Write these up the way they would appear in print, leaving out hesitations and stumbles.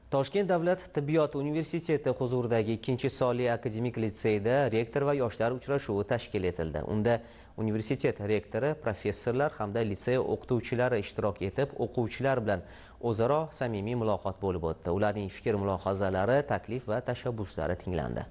Toshkent davlat tibbiyot universiteti huzuridagi 2-sonli akademik litseyda rektor va yoshlar uchrashuvi tashkil etildi. Unda universitet rektori, professorlar hamda litsey o'qituvchilari ishtirok etib, o'quvchilar bilan o'zaro samimiy muloqot bo'lib o'tdi. Ularning fikr-mulohazalari, taklif va tashabbuslari tinglandi.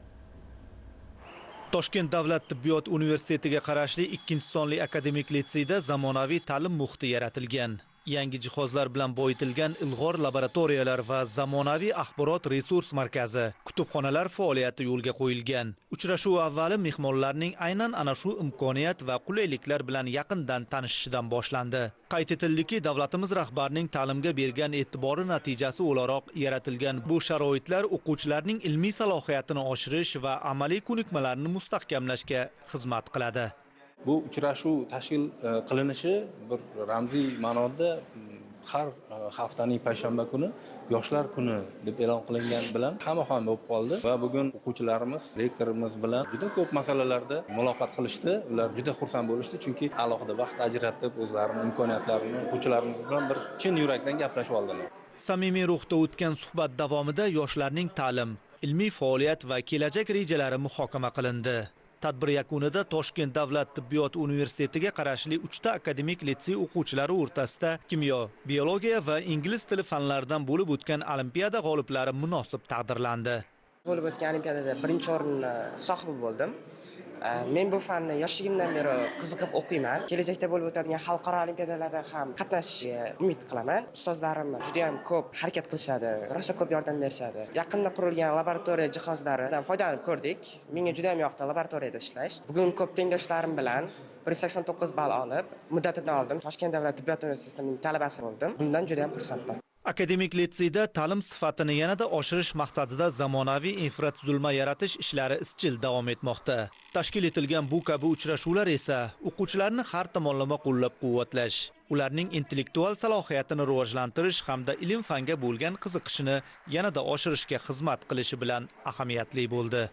Toshkent davlat tibbiyot universitetiga qarashli 2-sonli akademik litseyda zamonaviy ta'lim muhiti yaratilgan. Yangi jihozlar bilan boyitilgan ilg'or laboratoriyalar va zamonaviy axborot resurs markazi, kutubxonalar faoliyati yo'lga qo'yilgan. Uchrashuv avvali mehmonlarning aynan ana shu imkoniyat va qulayliklar bilan yaqindan tanishishidan boshlandi. Qayd etildiki, davlatimiz rahbarining ta'limga bergan e'tibori natijasi o'laroq yaratilgan bu sharoitlar o'quvchilarning ilmiy salohiyatini oshirish va amaliy ko'nikmalarini mustahkamlashga xizmat qiladi. Bu uchrashuv tashkil qilinishi bir ramziy ma'noda har haftaning payshanba kuni yoshlar kuni deb e'lon qilingan bilan hamma bo'lib qoldi va bugun o'quvchilarimiz rektorimiz bilan juda ko'p masalalarda muloqot qilishdi. Ular juda xursand bo'lishdi, chunki alohida vaqt ajratib o'zlarining imkoniyatlarini o'quvchilarimiz bilan bir chin yurakdan gaplashib oldilar. Samimiy ruhda o'tgan suhbat davomida yoshlarning ta'lim, ilmiy faoliyat va kelajak rejalari muhokama qilindi. Tadbir yakunida Toshkent davlat tibbiyot universitetiga qarashli 3 ta akademik litsey o'quvchilari o'rtasida kimyo, biologiya va ingliz tili fanlaridan bo'lib o'tgan olimpiada g'oliblari munosib taqdirlandi. Bo'lib o'tgan olimpiadada birinchi o'rinni sohibi bo'ldim. Men bu fanni yoshligimdan beri qiziqib o'qiyman. Kelajakda bo'lib o'tadigan xalqaro olimpiadalarda ham qatnashishga umid qilaman. Ustozlarim juda ham ko'p harakat qilishadi, rosa ko'p yordam berishadi. Yaqinda qurilgan laboratoriya jihozlaridan foydalanib ko'rdik. Menga juda ham yoqdi laboratoriyada ishlash. Bugun ko'p tengdoshlarim bilan 189 ball olib, muddatidan oldin Toshkent davlat tibbiyot universitetining talabasi bo'ldim. Bundan juda ham xursandman. Akademik litseyda ta'lim sifatini yanada oshirish maqsadida zamonaviy infratuzilma yaratish ishlari izchil davom etmoqda. Tashkil etilgan bu kabi uchrashuvlar esa o'quvchilarni har tomonlama qo'llab-quvvatlash, ularning intellektual salohiyatini rivojlantirish hamda ilm-fanga bo'lgan qiziqishini yanada oshirishga xizmat qilishi bilan ahamiyatli bo'ldi.